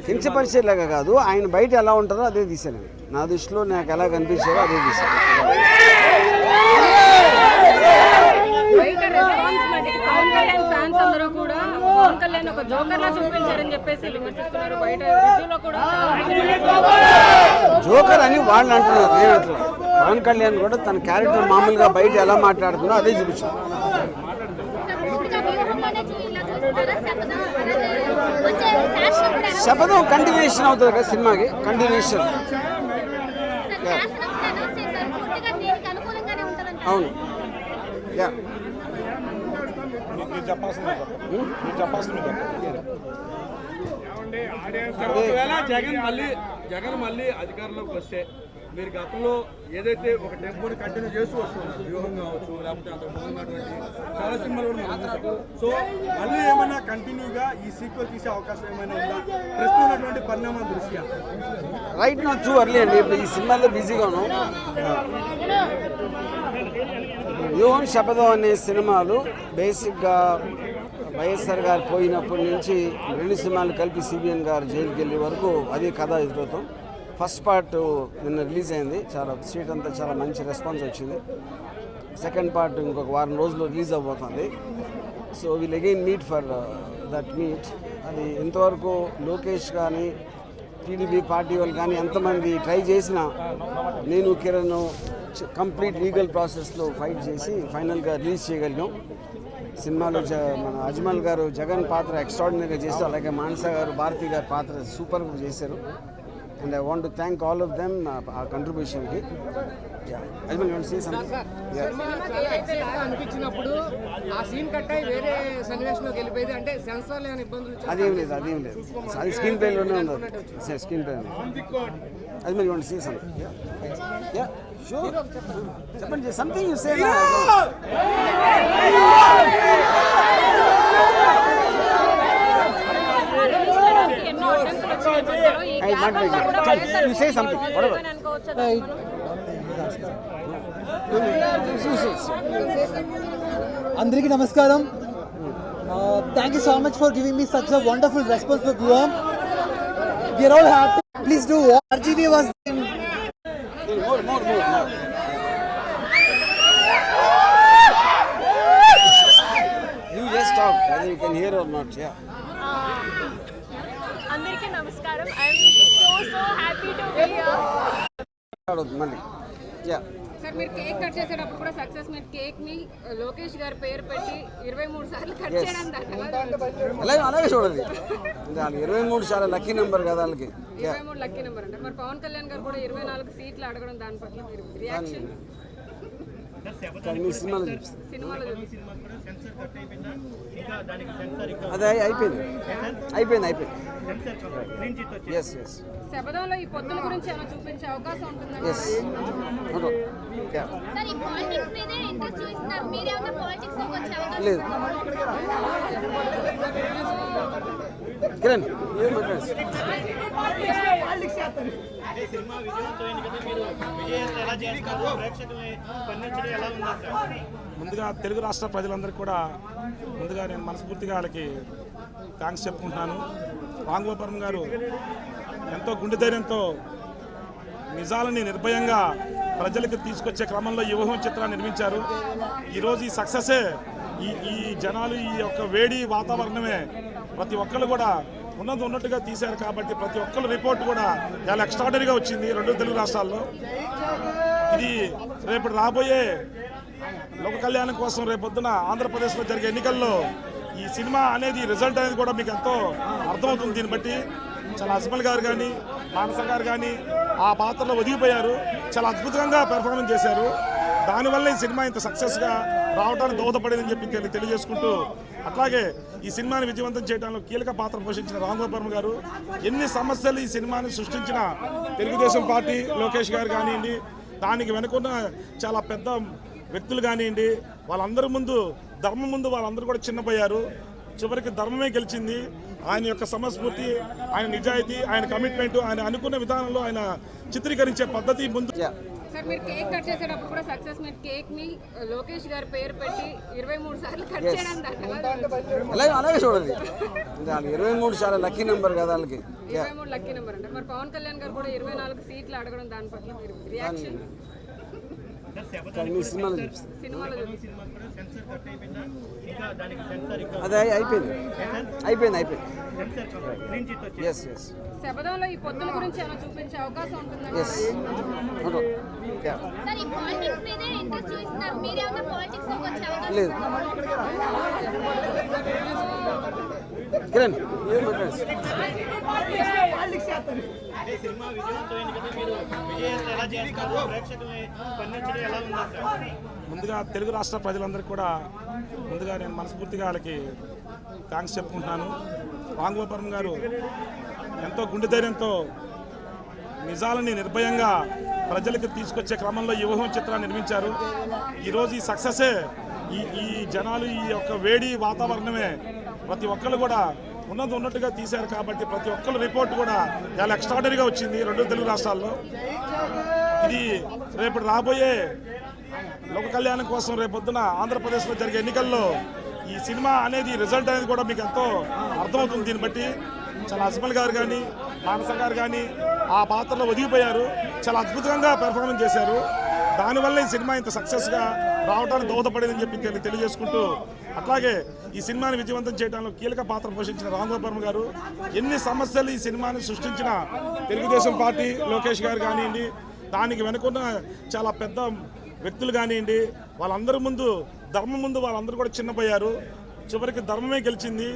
కించపరిచేలాగా కాదు, ఆయన బయట ఎలా ఉంటారో అదే తీశాను. నా దృష్టిలో నాకు ఎలా కనిపించారో అదే తీశాను. జోకర్ అని వాళ్ళు అంటున్నారు, నేను అంటున్నాను. పవన్ కళ్యాణ్ కూడా తన క్యారెక్టర్ మామూలుగా బయట ఎలా మాట్లాడుతున్నా అదే చూపించాను. శపథం కంటిన్యూషన్ అవుతుంది కదా సినిమాకి, కంటిన్యూషన్. అవును, జగన్ మళ్ళీ అధికారంలోకి వస్తే మీరు గతంలో ఏదైతే ఒక టెంపోని కంటిన్యూ చేస్తూ వస్తున్నారు, వ్యూహం కావచ్చు, లేకపోతే అంత ఉన్నటువంటి చాలా సినిమాలు కూడా మనం చూసాం. సో మళ్ళీ ఏమైనా కంటిన్యూగా ఈ సీక్వెల్ తీసే అవకాశం ఏమైనా ఉందా ప్రస్తుతం ఉన్నటువంటి పరిణామాల దృష్ట్యా? రైట్ నా టూ అర్లీ అండి, ఇప్పుడు ఈ సినిమాలో బిజీగాను. వ్యూహం, శపథం అనే సినిమాలు బేసిక్గా వైఎస్ఆర్ గారు పోయినప్పటి నుంచి 2 సినిమాలు కలిపి సిబిఎన్ గారు జైలుకి వెళ్ళే వరకు అదే కథ ఎదుగుతాం. ఫస్ట్ పార్ట్ నిన్న రిలీజ్ అయింది, చాలా స్ట్రీట్ అంతా చాలా మంచి రెస్పాన్స్ వచ్చింది. సెకండ్ పార్ట్ ఇంకొక వారం రోజుల్లో రిలీజ్ అవ్వబోతుంది. So will again meet for that meet. అది ఇంతవరకు లోకేష్ కానీ టీడీపీ పార్టీ వాళ్ళు కానీ ఎంతమంది ట్రై చేసినా నేను కిరణ్ కంప్లీట్ లీగల్ ప్రాసెస్లో ఫైట్ చేసి ఫైనల్గా రిలీజ్ చేయగలిగాం. సినిమాలో మన అజ్మల్ గారు జగన్ పాత్ర ఎక్స్ట్రాడినరీగా చేశారు, అలాగే మానస గారు, భారతి గారి పాత్ర సూపర్గా చేశారు. And I want to thank all of them ఆ కంట్రిబ్యూషన్కి. అదేం లేదు, అది స్క్రీన్ ప్లేలోనే ఉంది. Screenplay Ajmal, you want to say something? Yeah sure, చెప్పండి. Something you say. You say something, whatever. Andriki namaskaram. Thank you so much for giving me such a wonderful response for Vyuham. We are all happy. Please do what RGV was in. More. You just talk, whether you can hear or not. Yeah. అందరికీ నమస్కారం. I'm so happy to be here. Sir, మీరు cake cut చేసేటప్పుడు కూడా success meet cake ని లోకేష్ గారి పేరు పెట్టి 23 సార్లు కట్ చేయడం అలాగే చూడండి. 23 చాలా లక్కీ నెంబర్ కదా వాళ్ళకి. 23 లక్కీ నెంబర్ అంటే మరి పవన్ కళ్యాణ్ గారు కూడా 24 సీట్లు అడగడం, దాని పట్ల మీరు రియాక్షన్? సినిమాలో అదే అయిపోయింది. శబదంలో ఈ పొత్తుల గురించి ఏమైనా చూపించే అవకాశం ఉంటుందా? లేదు. కిరణ్ ముందుగా తెలుగు రాష్ట్ర ప్రజలందరికీ కూడా ముందుగా నేను మనస్ఫూర్తిగా వాళ్ళకి థ్యాంక్స్ చెప్పుకుంటున్నాను. రాంగోపాల్ గారు ఎంతో గుండె ధైర్యంతో నిజాలని నిర్భయంగా ప్రజలకు తీసుకొచ్చే క్రమంలో ఈ వ్యూహం చిత్రాన్ని నిర్మించారు. ఈరోజు ఈ సక్సెసే ఈ జనాలు ఈ యొక్క వేడి వాతావరణమే ప్రతి ఒక్కళ్ళు కూడా ఉన్నట్టుగా తీశారు. కాబట్టి ప్రతి ఒక్కళ్ళ రిపోర్ట్ కూడా చాలా ఎక్స్ట్రాడనరీగా వచ్చింది 2 తెలుగు రాష్ట్రాల్లో. ఇది రేపు రాబోయే లోక కళ్యాణం కోసం రేపొద్దున ఆంధ్రప్రదేశ్లో జరిగే ఎన్నికల్లో ఈ సినిమా అనేది రిజల్ట్ అనేది కూడా మీకు ఎంతో అర్థమవుతుంది. దీన్ని బట్టి చాలా అజ్మల్ గారు కానీ మానస గారు కానీ ఆ పాత్రలో ఒదిగిపోయారు, చాలా అద్భుతంగా పెర్ఫార్మెన్స్ చేశారు. దానివల్ల ఈ సినిమా ఇంత సక్సెస్గా రావడానికి దోహదపడిందని చెప్పి తెలియజేసుకుంటూ, అట్లాగే ఈ సినిమాని విజయవంతం చేయడంలో కీలక పాత్ర పోషించిన రాంగోపాల్ గారు, ఎన్ని సమస్యలు ఈ సినిమాని సృష్టించిన తెలుగుదేశం పార్టీ లోకేష్ గారు కానివ్వండి, దానికి వెనుకున్న చాలా పెద్ద వ్యక్తులు కానివ్వండి, వాళ్ళందరి ముందు ధర్మం ముందు వాళ్ళందరూ కూడా చిన్నపోయారు. చివరికి ధర్మమే గెలిచింది. ఆయన యొక్క సమస్ఫూర్తి, ఆయన నిజాయితీ, ఆయన కమిట్మెంట్, ఆయన అనుకున్న విధానంలో ఆయన చిత్రీకరించే పద్ధతి ముందు. సార్ మీరు కేక్ కట్ చేసేటప్పుడు కూడా సక్సెస్ మీట్ కేక్ ని లోకేష్ గారి పేరు పెట్టి 23 సార్లు కట్ చేయడం అలాగే చూడాలి. వాళ్ళు 23 చాలా లక్కీ నెంబర్ కదా వాళ్ళకి. 23 లక్కీ నెంబర్ అంటే మరి పవన్ కళ్యాణ్ గారు కూడా 24 సీట్లు అడగడం దాని పట్ల మీరు రియాక్షన్ సినిమాలో సినిమాలో అదే అయిపోయింది. ఎస్ శబదంలో ఈ పొత్తుల గురించి ఏమైనా చూపించే అవకాశం ఉంటుందండి? ఎస్ సార్ ఈ పాలిటిక్స్ మీదే ఇంట్రెస్ట్ చూపిస్తున్నారు. మీరేమన్నా పాలిటిక్స్ లోకి వచ్చే అవకాశం లేదు కిరణ్ ఏం మాట్లాడేసి ముందుగా తెలుగు రాష్ట్ర ప్రజలందరికీ కూడా ముందుగా నేను మనస్ఫూర్తిగా వాళ్ళకి థ్యాంక్స్ చెప్పుకుంటున్నాను. రాంగోపాల్ గారు ఎంతో గుండె ధైర్యంతో నిజాలని నిర్భయంగా ప్రజలకు తీసుకొచ్చే క్రమంలో ఈ ఊహం చిత్రాన్ని నిర్మించారు. ఈరోజు ఈ సక్సెసే ఈ జనాలు ఈ యొక్క వేడి వాతావరణమే ప్రతి ఒక్కరు కూడా ఉన్నట్టుగా తీశారు కాబట్టి ప్రతి ఒక్కరు రిపోర్ట్ కూడా చాలా ఎక్స్ట్రాడనరీగా వచ్చింది 2 తెలుగు రాష్ట్రాల్లో. ఇది రేపు రాబోయే లోక కళ్యాణం కోసం రేపొద్దున ఆంధ్రప్రదేశ్లో జరిగే ఎన్నికల్లో ఈ సినిమా అనేది రిజల్ట్ అనేది కూడా మీకు ఎంతో అర్థమవుతుంది. దీన్ని బట్టి చాలా అజ్మల్ గారు కానీ మానస గారు కానీ ఆ పాత్రలో ఒదిగిపోయారు. చాలా అద్భుతంగా పెర్ఫార్మెన్స్ చేశారు. దానివల్ల ఈ సినిమా ఇంత సక్సెస్గా రావడానికి దోహదపడిందని చెప్పి తెలియజేసుకుంటూ, అట్లాగే ఈ సినిమాని విజయవంతం చేయడంలో కీలక పాత్ర పోషించిన రాంగోపాల్ గారు, ఎన్ని సమస్యలు ఈ సినిమాని సృష్టించిన తెలుగుదేశం పార్టీ లోకేష్ గారు కానివ్వండి, దానికి వెనుకున్న చాలా పెద్ద వ్యక్తులు కానివ్వండి, వాళ్ళందరి ముందు ధర్మం ముందు వాళ్ళందరూ కూడా చిన్నపోయారు. చివరికి ధర్మమే గెలిచింది.